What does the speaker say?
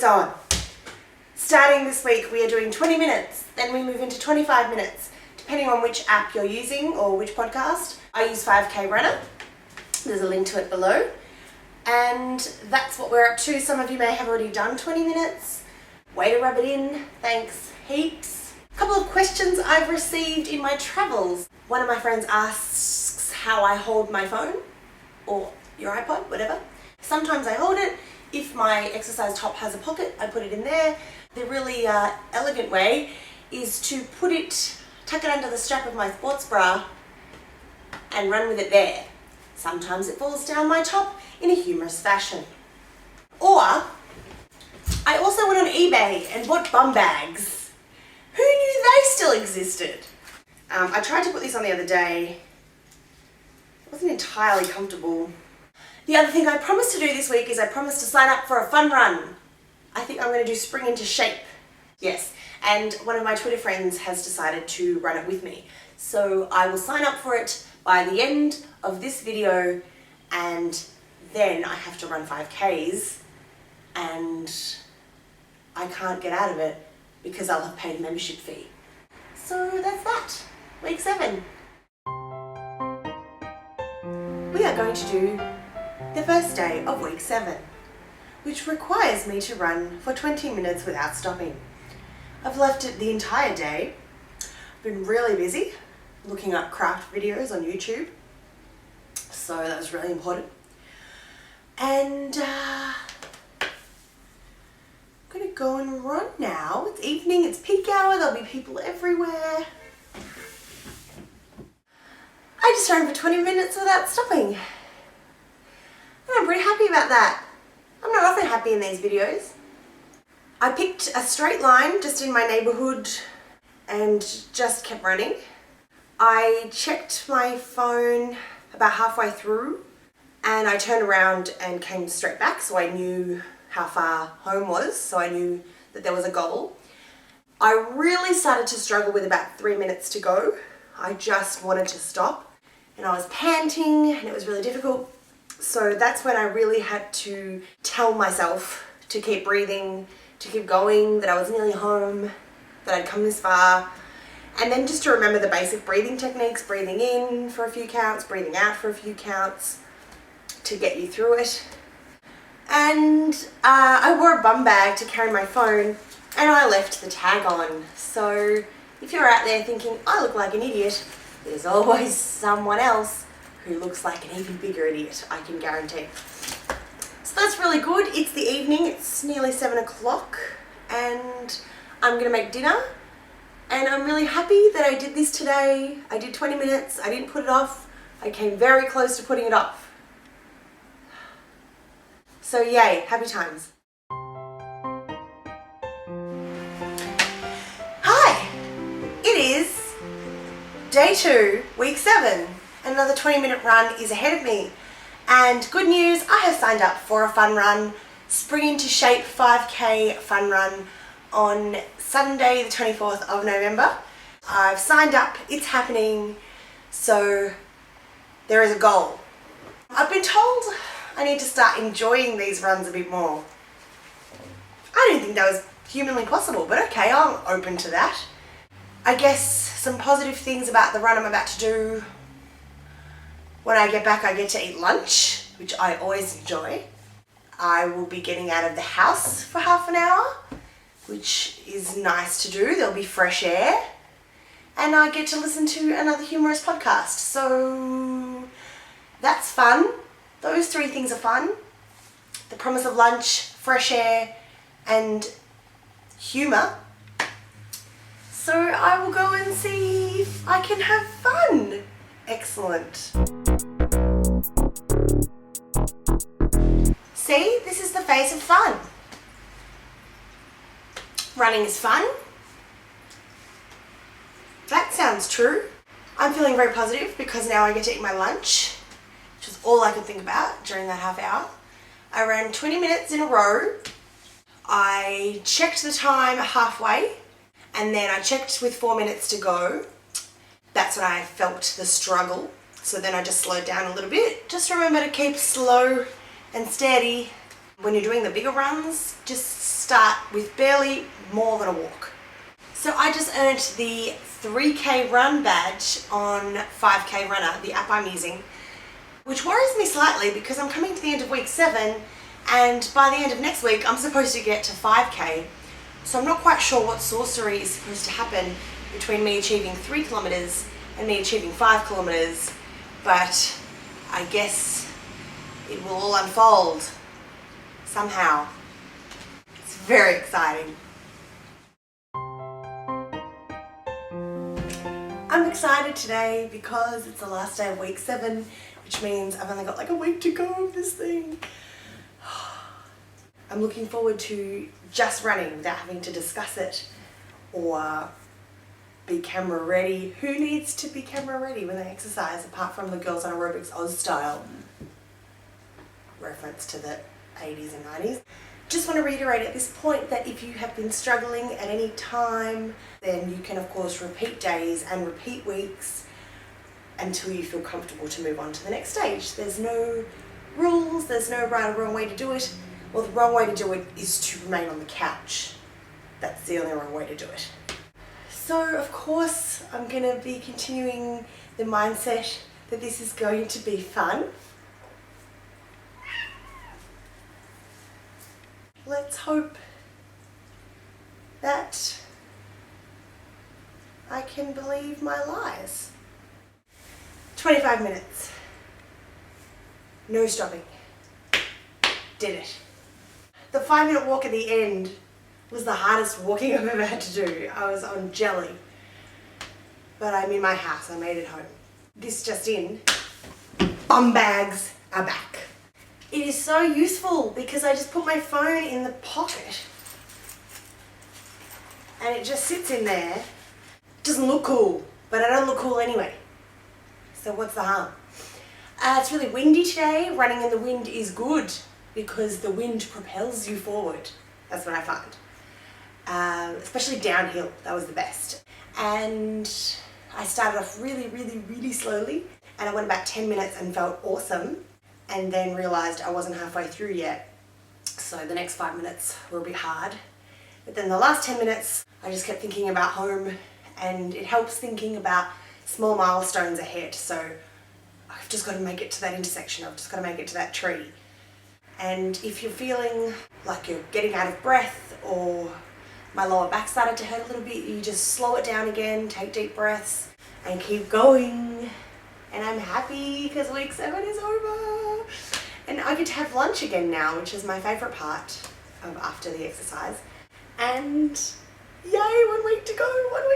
so on. Starting this week, we are doing 20 minutes, then we move into 25 minutes, depending on which app you're using or which podcast. I use 5K Runner. There's a link to it below. And that's what we're up to. Some of you may have already done 20 minutes. Way to rub it in. Thanks heaps. A couple of questions I've received in my travels. One of my friends asks how I hold my phone or your iPod, whatever. Sometimes I hold it. If my exercise top has a pocket, I put it in there. The really elegant way is to tuck it under the strap of my sports bra and run with it there. Sometimes it falls down my top in a humorous fashion. Or, I also went on eBay and bought bum bags. Who knew they still existed? I tried to put this on the other day. It wasn't entirely comfortable. The other thing I promised to do this week is I promised to sign up for a fun run. I think I'm going to do Spring into Shape. Yes, and one of my Twitter friends has decided to run it with me. So I will sign up for it by the end of this video, and then I have to run 5Ks and I can't get out of it because I'll have paid a membership fee. So that's that. Week 7. We are going to do the first day of week 7, which requires me to run for 20 minutes without stopping. I've left it the entire day. I've been really busy looking up craft videos on YouTube, so that was really important. And I'm gonna go and run now. It's evening, it's peak hour, there'll be people everywhere. I just ran for 20 minutes without stopping. And I'm pretty happy about that. I'm not often happy in these videos. I picked a straight line just in my neighborhood and just kept running. I checked my phone about halfway through and I turned around and came straight back, so I knew how far home was, so I knew that there was a goal. I really started to struggle with about 3 minutes to go. I just wanted to stop and I was panting and it was really difficult. So that's when I really had to tell myself to keep breathing, to keep going, that I was nearly home, that I'd come this far. And then just to remember the basic breathing techniques, breathing in for a few counts, breathing out for a few counts to get you through it. And I wore a bum bag to carry my phone and I left the tag on. So if you're out there thinking, I look like an idiot, there's always someone else who looks like an even bigger idiot, I can guarantee. So that's really good. It's the evening, it's nearly 7 o'clock and I'm gonna make dinner. And I'm really happy that I did this today. I did 20 minutes, I didn't put it off. I came very close to putting it off. So yay, happy times. Hi, it is day 2, week 7. Another 20-minute run is ahead of me. And good news, I have signed up for a fun run, Spring into Shape 5K fun run on Sunday the 24th of November. I've signed up, it's happening, so there is a goal. I've been told I need to start enjoying these runs a bit more. I didn't think that was humanly possible, but okay, I'm open to that. I guess some positive things about the run I'm about to do. When I get back, I get to eat lunch, which I always enjoy. I will be getting out of the house for half an hour, which is nice to do. There'll be fresh air. And I get to listen to another humorous podcast. So that's fun. Those 3 things are fun. The promise of lunch, fresh air, and humour. So I will go and see if I can have fun. Excellent. See, this is the face of fun. Running is fun. That sounds true. I'm feeling very positive because now I get to eat my lunch, which was all I could think about during that half hour. I ran 20 minutes in a row. I checked the time halfway and then I checked with 4 minutes to go. That's when I felt the struggle. So then I just slowed down a little bit. Just remember to keep slow and steady. When you're doing the bigger runs, just start with barely more than a walk. So I just earned the 3K run badge on 5K Runner, the app I'm using, which worries me slightly because I'm coming to the end of week 7 and by the end of next week I'm supposed to get to 5K. So I'm not quite sure what sorcery is supposed to happen between me achieving 3 kilometers and me achieving 5 kilometers, but I guess it will all unfold somehow. It's very exciting. I'm excited today because it's the last day of week 7, which means I've only got like a week to go of this thing. I'm looking forward to just running without having to discuss it or be camera ready. Who needs to be camera ready when they exercise apart from the Girls on Aerobics Oz style? Reference to the 80s and 90s. Just want to reiterate at this point that if you have been struggling at any time, then you can of course repeat days and repeat weeks until you feel comfortable to move on to the next stage. There's no rules, there's no right or wrong way to do it. Well, the wrong way to do it is to remain on the couch. That's the only wrong way to do it. So of course I'm going to be continuing the mindset that this is going to be fun. Let's hope that I can believe my lies. 25 minutes. No stopping. Did it. The 5-minute walk at the end was the hardest walking I've ever had to do. I was on jelly. But I'm in my house, I made it home. This just in, bum bags are back. It is so useful because I just put my phone in the pocket and it just sits in there. It doesn't look cool, but I don't look cool anyway. So what's the harm? It's really windy today. Running in the wind is good because the wind propels you forward. That's what I find. Especially downhill, that was the best. And I started off really slowly and I went about 10 minutes and felt awesome. And then realised I wasn't halfway through yet. So the next 5 minutes were a bit hard. But then the last 10 minutes, I just kept thinking about home and it helps thinking about small milestones ahead. So I've just got to make it to that intersection. I've just got to make it to that tree. And if you're feeling like you're getting out of breath or my lower back started to hurt a little bit, you just slow it down again, take deep breaths and keep going. And I'm happy because week 7 is over. And I get to have lunch again now, which is my favourite part of after the exercise. And yay, 1 week to go, 1